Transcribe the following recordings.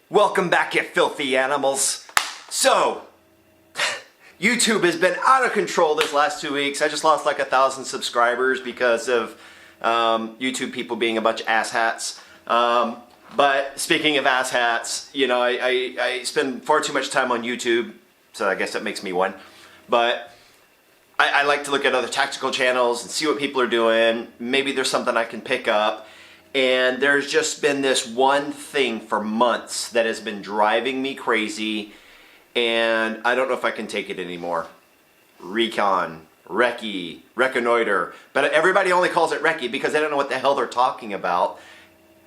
Welcome back, you filthy animals. So, YouTube has been out of control this last 2 weeks. I just lost like 1,000 subscribers because of YouTube people being a bunch of asshats. But speaking of asshats, you know, I spend far too much time on YouTube, so I guess that makes me one. But I like to look at other tactical channels and see what people are doing. Maybe there's something I can pick up. And there's just been this one thing for months that has been driving me crazy, and I don't know if I can take it anymore. RECON, RECCE, reconnoiter, but everybody only calls it RECCE because they don't know what the hell they're talking about.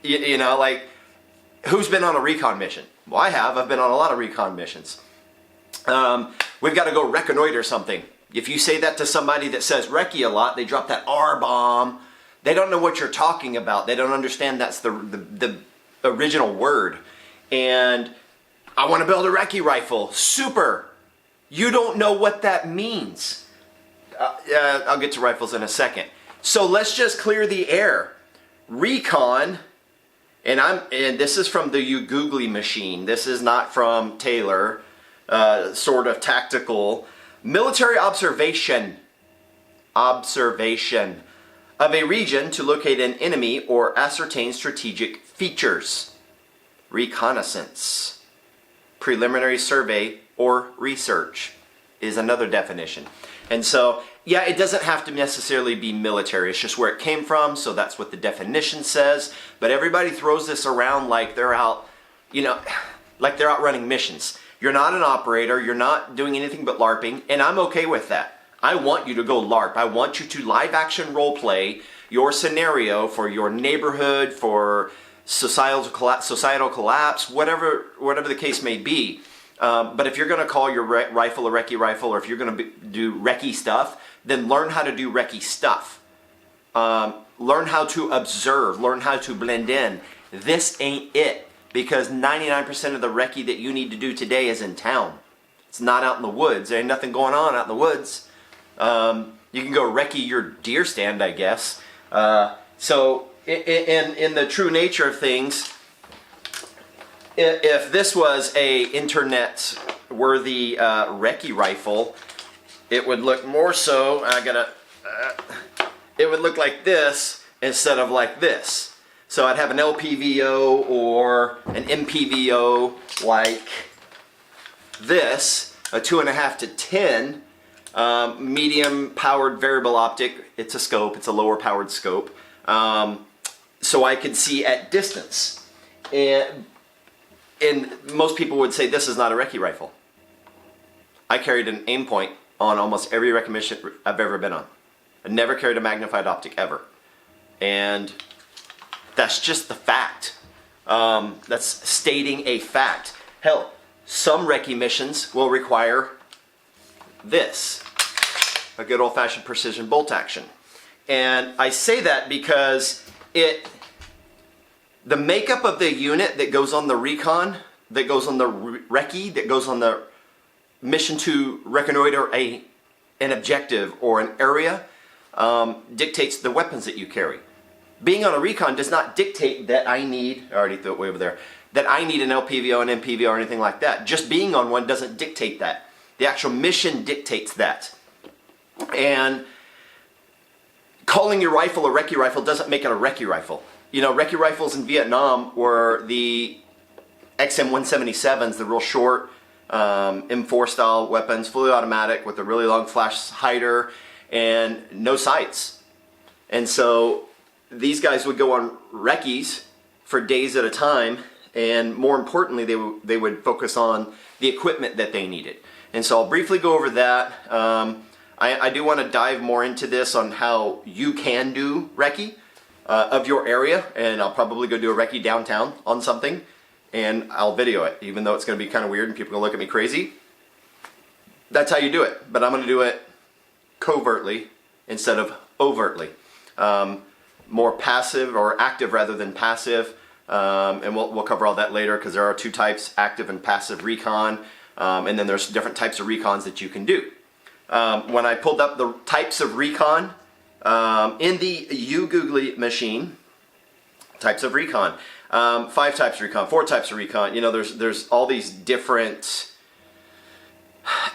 You know, like, who's been on a recon mission? Well, I have. I've been on a lot of recon missions. We've got to go reconnoiter something. If you say that to somebody that says RECCE a lot, they drop that R-bomb. They don't know what you're talking about. They don't understand that's the original word. And I want to build a RECCE rifle. Super. You don't know what that means. I'll get to rifles in a second. So let's just clear the air. Recon, and this is from the You Googly machine. This is not from Taylor. Sort of tactical. Military observation. Observation of a region to locate an enemy or ascertain strategic features. Reconnaissance. Preliminary survey or research is another definition. And so, yeah, it doesn't have to necessarily be military. It's just where it came from, so that's what the definition says. But everybody throws this around like they're out, you know, like they're out running missions. You're not an operator, you're not doing anything but LARPing, and I'm okay with that. I want you to go LARP. I want you to live action role play your scenario for your neighborhood, for societal collapse, whatever the case may be. But if you're going to call your rifle a RECCE rifle, or if you're going to do RECCE stuff, then learn how to do RECCE stuff. Learn how to observe. Learn how to blend in. This ain't it, because 99% of the RECCE that you need to do today is in town. It's not out in the woods. There ain't nothing going on out in the woods. You can go RECCE your deer stand, I guess. So in the true nature of things, if this was a internet-worthy RECCE rifle, it would look more so, it would look like this instead of like this. So I'd have an LPVO or an MPVO like this, a 2.5 to 10, medium powered variable optic. It's a scope, it's a lower powered scope. So I could see at distance. And most people would say this is not a RECCE rifle. I carried an aim point on almost every RECCE mission I've ever been on. I never carried a magnified optic ever. And that's just the fact. That's stating a fact. Hell, some RECCE missions will require this, a good old-fashioned precision bolt action. And I say that because the makeup of the unit that goes on the recon, that goes on the RECCE, that goes on the mission to reconnoiter an objective or an area, dictates the weapons that you carry. Being on a recon does not dictate that I need, I already threw it way over there, that I need an LPVO, an MPVO, or anything like that. Just being on one doesn't dictate that. The actual mission dictates that. And calling your rifle a RECCE rifle doesn't make it a RECCE rifle. You know, RECCE rifles in Vietnam were the XM177s, the real short M4 style weapons, fully automatic with a really long flash hider and no sights. And so these guys would go on RECCEs for days at a time, and more importantly, they would focus on the equipment that they needed. And so I'll briefly go over that. I do want to dive more into this on how you can do RECCE of your area, and I'll probably go do a RECCE downtown on something, and I'll video it, even though it's going to be kind of weird and people are going to look at me crazy. That's how you do it, but I'm going to do it covertly instead of overtly. More passive, or active rather than passive, and we'll cover all that later, because there are two types, active and passive recon. And then there's different types of recons that you can do. When I pulled up the types of recon in the You Googly machine, types of recon, 5 types of recon, 4 types of recon. You know, there's all these different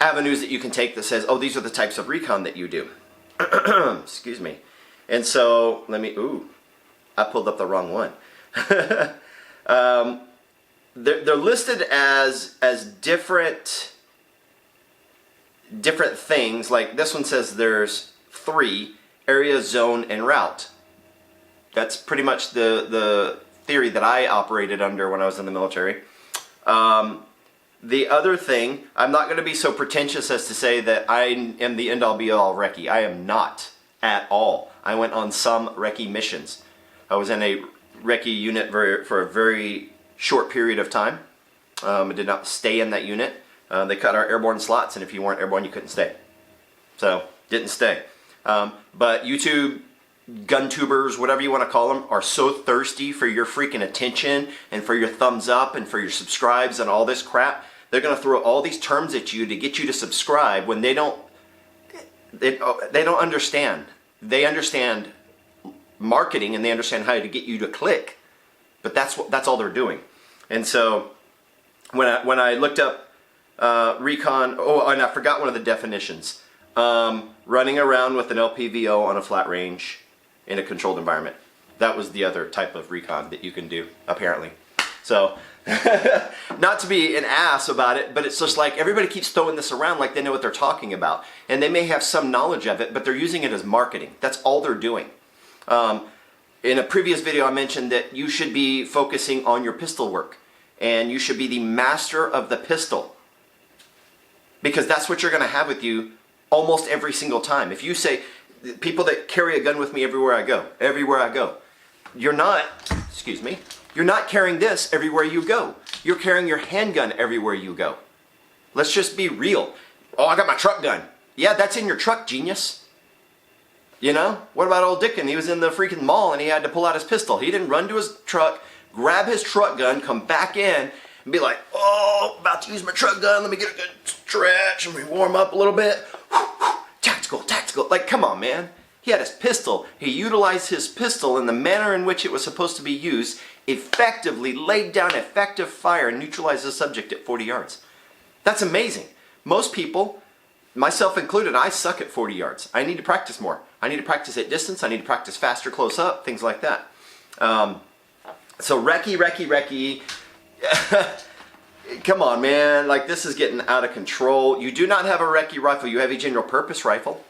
avenues that you can take that says, oh, these are the types of recon that you do. Excuse me. And so I pulled up the wrong one. They're listed as different things. Like this one says there's 3: area, zone, and route. That's pretty much the theory that I operated under when I was in the military. The other thing, I'm not going to be so pretentious as to say that I am the end-all be-all RECCE. I am not at all. I went on some RECCE missions. I was in a RECCE unit for a very short period of time. I did not stay in that unit. They cut our airborne slots, and if you weren't airborne, you couldn't stay. So, didn't stay. But YouTube gun tubers, whatever you want to call them, are so thirsty for your freaking attention and for your thumbs up and for your subscribes and all this crap. They're going to throw all these terms at you to get you to subscribe when they don't understand. They understand marketing and they understand how to get you to click, but that's all they're doing. And so when I looked up recon, and I forgot one of the definitions. Running around with an LPVO on a flat range in a controlled environment. That was the other type of recon that you can do, apparently. So, not to be an ass about it, but it's just like everybody keeps throwing this around like they know what they're talking about. And they may have some knowledge of it, but they're using it as marketing. That's all they're doing. In a previous video, I mentioned that you should be focusing on your pistol work. And you should be the master of the pistol. Because that's what you're going to have with you almost every single time. If you say, people that carry a gun with me everywhere I go, you're not, excuse me, you're not carrying this everywhere you go. You're carrying your handgun everywhere you go. Let's just be real. Oh, I got my truck gun. Yeah, that's in your truck, genius. You know? What about old Dickin? He was in the freaking mall and he had to pull out his pistol. He didn't run to his truck, grab his truck gun, come back in, and be like, oh, about to use my truck gun, let me get a good stretch, and we warm up a little bit. Tactical. Like, come on, man. He had his pistol. He utilized his pistol in the manner in which it was supposed to be used, effectively laid down effective fire and neutralized the subject at 40 yards. That's amazing. Most people, myself included, I suck at 40 yards. I need to practice more. I need to practice at distance. I need to practice faster, close up, things like that. So RECCE. Come on, man. Like, this is getting out of control. You do not have a RECCE rifle. You have a general purpose rifle.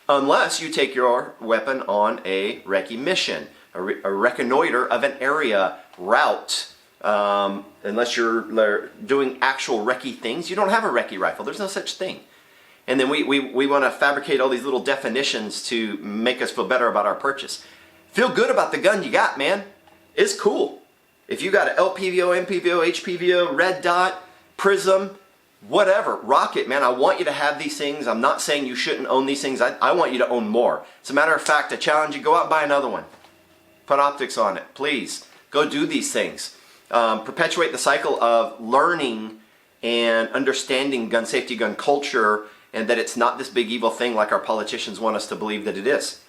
Unless you take your weapon on a RECCE mission, a reconnoiter of an area, route. Unless you're doing actual RECCE things, you don't have a RECCE rifle. There's no such thing. And then we want to fabricate all these little definitions to make us feel better about our purchase. Feel good about the gun you got, man. It's cool. If you got an LPVO, MPVO, HPVO, red dot, prism, whatever, rock it, man. I want you to have these things. I'm not saying you shouldn't own these things. I want you to own more. As a matter of fact, I challenge you, go out and buy another one. Put optics on it, please. Go do these things. Perpetuate the cycle of learning and understanding gun safety, gun culture, and that it's not this big evil thing like our politicians want us to believe that it is.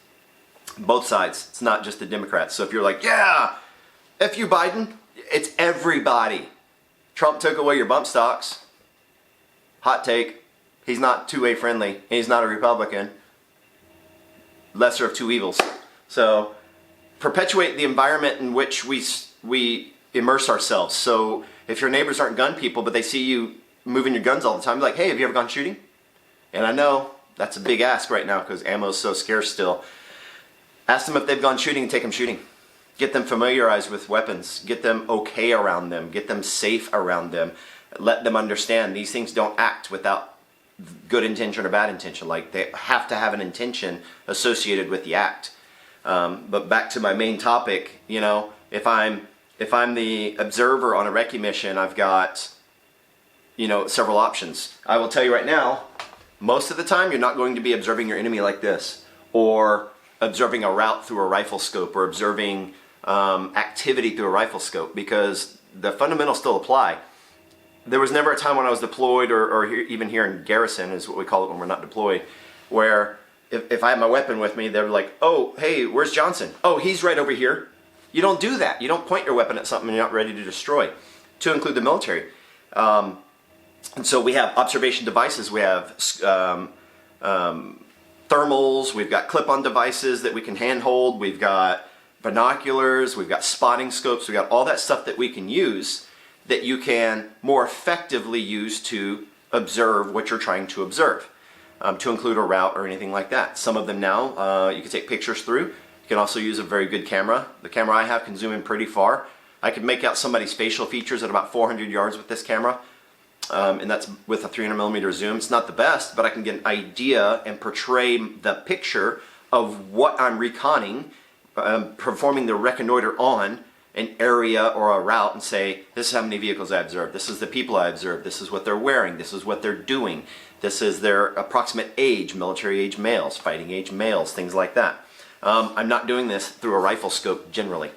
Both sides. It's not just the Democrats. So if you're like, yeah, F you Biden, it's everybody. Trump took away your bump stocks. Hot take. He's not 2A friendly. He's not a Republican. Lesser of two evils. So perpetuate the environment in which we immerse ourselves. So if your neighbors aren't gun people, but they see you moving your guns all the time, be like, hey, have you ever gone shooting? And I know that's a big ask right now because ammo is so scarce still. Ask them if they've gone shooting and take them shooting. Get them familiarized with weapons. Get them okay around them. Get them safe around them. Let them understand these things don't act without good intention or bad intention. Like, they have to have an intention associated with the act. But back to my main topic, you know, if I'm the observer on a RECCE mission, I've got, you know, several options. I will tell you right now, most of the time you're not going to be observing your enemy like this, or observing a route through a rifle scope, or observing activity through a rifle scope, because the fundamentals still apply. There was never a time when I was deployed, or even here in garrison is what we call it when we're not deployed, where if I had my weapon with me, they were like, oh, hey, where's Johnson? Oh, he's right over here. You don't do that. You don't point your weapon at something you're not ready to destroy, to include the military. And so we have observation devices, we have thermals, we've got clip-on devices that we can handhold, we've got binoculars, we've got spotting scopes, we've got all that stuff that we can use that you can more effectively use to observe what you're trying to observe, to include a route or anything like that. Some of them now you can take pictures through. You can also use a very good camera. The camera I have can zoom in pretty far. I can make out somebody's facial features at about 400 yards with this camera. And that's with a 300mm zoom. It's not the best, but I can get an idea and portray the picture of what I'm reconning, performing the reconnoiter on an area or a route, and say, this is how many vehicles I observed, this is the people I observed, this is what they're wearing, this is what they're doing, this is their approximate age, military age males, fighting age males, things like that. I'm not doing this through a rifle scope generally.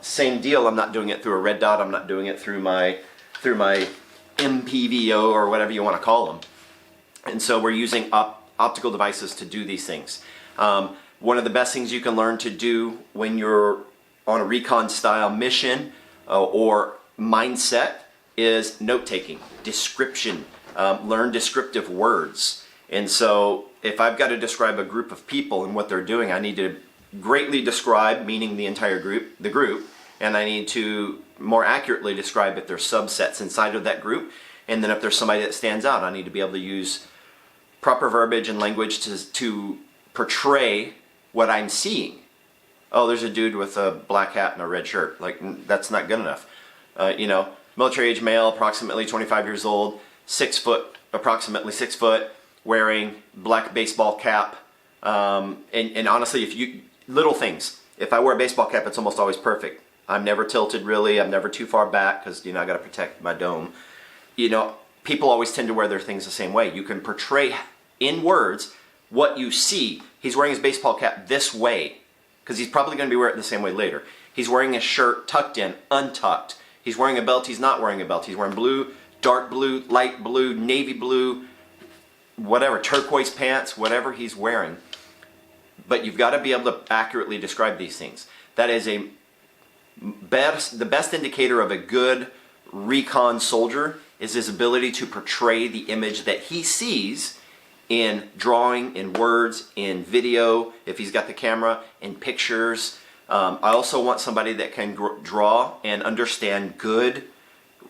Same deal, I'm not doing it through a red dot, I'm not doing it through my MPVO or whatever you want to call them. And so we're using optical devices to do these things. One of the best things you can learn to do when you're on a recon style mission or mindset is note-taking, description, learn descriptive words. And so if I've got to describe a group of people and what they're doing, I need to greatly describe, meaning the entire group, and I need to more accurately describe if there's subsets inside of that group. And then if there's somebody that stands out, I need to be able to use proper verbiage and language to portray what I'm seeing. Oh, there's a dude with a black hat and a red shirt. Like, that's not good enough. You know, military age male, approximately 25 years old, 6 foot, approximately 6 foot, wearing black baseball cap. And honestly, if you, little things. If I wear a baseball cap, it's almost always perfect. I'm never tilted really. I'm never too far back because, you know, I got to protect my dome. You know, people always tend to wear their things the same way. You can portray in words what you see. He's wearing his baseball cap this way because he's probably going to be wearing it the same way later. He's wearing a shirt tucked in, untucked. He's wearing a belt. He's not wearing a belt. He's wearing blue, dark blue, light blue, navy blue, whatever, turquoise pants, whatever he's wearing. But you've got to be able to accurately describe these things. That is the best indicator of a good recon soldier is his ability to portray the image that he sees in drawing, in words, in video, if he's got the camera, in pictures. I also want somebody that can draw and understand good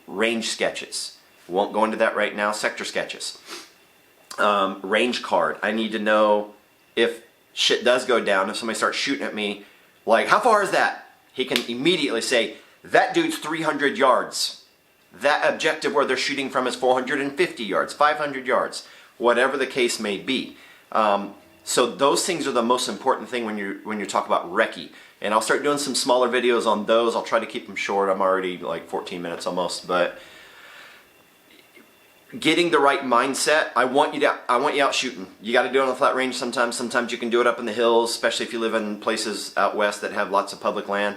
range sketches. Won't go into that right now. Sector sketches. Range card. I need to know if shit does go down, if somebody starts shooting at me, like, how far is that? He can immediately say, that dude's 300 yards. That objective where they're shooting from is 450 yards, 500 yards, whatever the case may be. So those things are the most important thing when you talk about recce. And I'll start doing some smaller videos on those. I'll try to keep them short. I'm already like 14 minutes almost, but getting the right mindset. I want you out shooting. You got to do it on the flat range sometimes. Sometimes you can do it up in the hills, especially if you live in places out west that have lots of public land.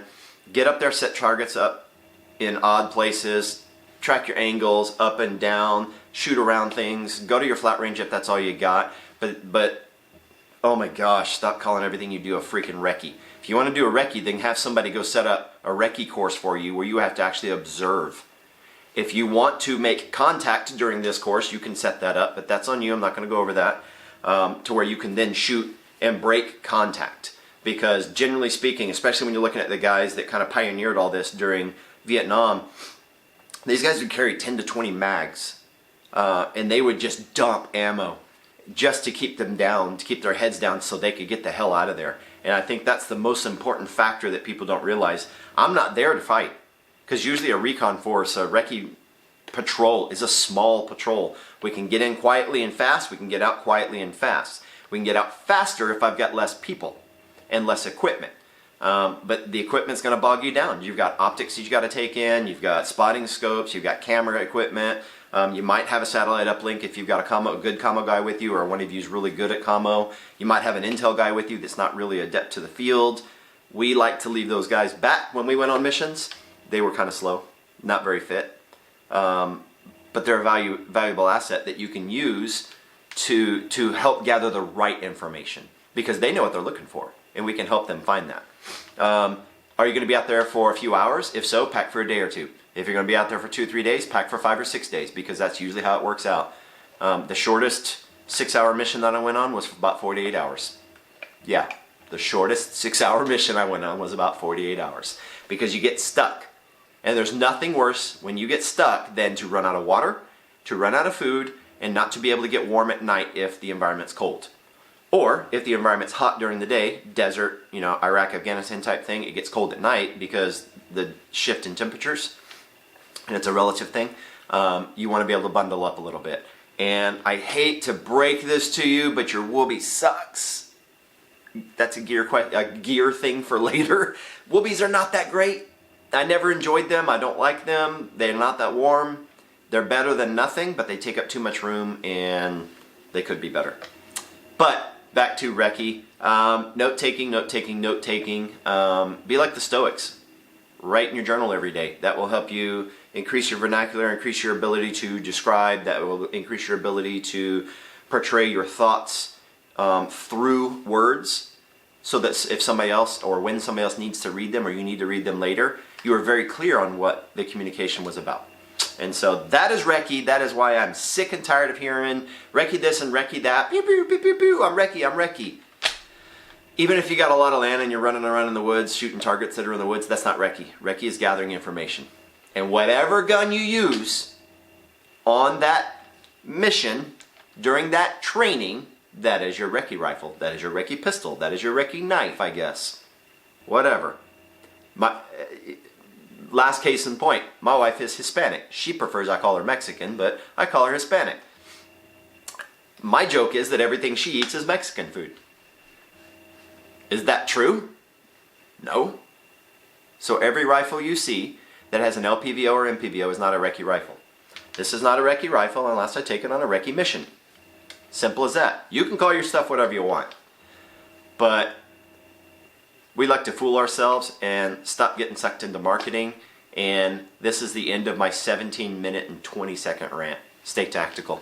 Get up there, set targets up in odd places, track your angles up and down, shoot around things, go to your flat range if that's all you got. But oh my gosh, stop calling everything you do a freaking recce. If you want to do a recce, then have somebody go set up a recce course for you where you have to actually observe. If you want to make contact during this course, you can set that up, but that's on you. I'm not going to go over that, to where you can then shoot and break contact. Because generally speaking, especially when you're looking at the guys that kind of pioneered all this during Vietnam, these guys would carry 10 to 20 mags, and they would just dump ammo just to keep them down, to keep their heads down so they could get the hell out of there. And I think that's the most important factor that people don't realize. I'm not there to fight. Because usually a recon force, a recce patrol, is a small patrol. We can get in quietly and fast. We can get out quietly and fast. We can get out faster if I've got less people and less equipment. But the equipment's going to bog you down. You've got optics you've got to take in. You've got spotting scopes. You've got camera equipment. You might have a satellite uplink if you've got a good commo guy with you, or one of you's really good at commo. You might have an intel guy with you that's not really adept to the field. We like to leave those guys back when we went on missions. They were kind of slow, not very fit, but they're a valuable asset that you can use to help gather the right information, because they know what they're looking for, and we can help them find that. Are you going to be out there for a few hours? If so, pack for a day or two. If you're going to be out there for 2 or 3 days, pack for 5 or 6 days, because that's usually how it works out. The shortest 6-hour mission that I went on was for about 48 hours. Yeah, the shortest 6-hour mission I went on was about 48 hours. Because you get stuck. And there's nothing worse when you get stuck than to run out of water, to run out of food, and not to be able to get warm at night if the environment's cold. Or if the environment's hot during the day, desert, Iraq, Afghanistan type thing, it gets cold at night because the shift in temperatures, and it's a relative thing, you want to be able to bundle up a little bit. And I hate to break this to you, but your whoopee sucks. That's a gear thing for later. Whoopies are not that great. I never enjoyed them. I don't like them. They're not that warm. They're better than nothing, but they take up too much room and they could be better. But back to recce. Note taking. Be like the Stoics. Write in your journal every day. That will help you increase your vernacular, increase your ability to describe. That will increase your ability to portray your thoughts through words, so that if somebody else, or when somebody else needs to read them, or you need to read them later, you are very clear on what the communication was about. And so that is recce. That is why I'm sick and tired of hearing recce this and recce that. Pew, pew, pew, pew, pew. I'm recce. Even if you got a lot of land and you're running around in the woods, shooting targets that are in the woods, that's not recce. Recce is gathering information. And whatever gun you use on that mission, during that training, that is your recce rifle. That is your recce pistol. That is your recce knife, I guess. Whatever. Last case in point, my wife is Hispanic. She prefers I call her Mexican, but I call her Hispanic. My joke is that everything she eats is Mexican food. Is that true? No. So every rifle you see that has an LPVO or MPVO is not a recce rifle. This is not a recce rifle unless I take it on a recce mission. Simple as that. You can call your stuff whatever you want. But we like to fool ourselves and stop getting sucked into marketing. And this is the end of my 17-minute and 20-second rant. Stay tactical.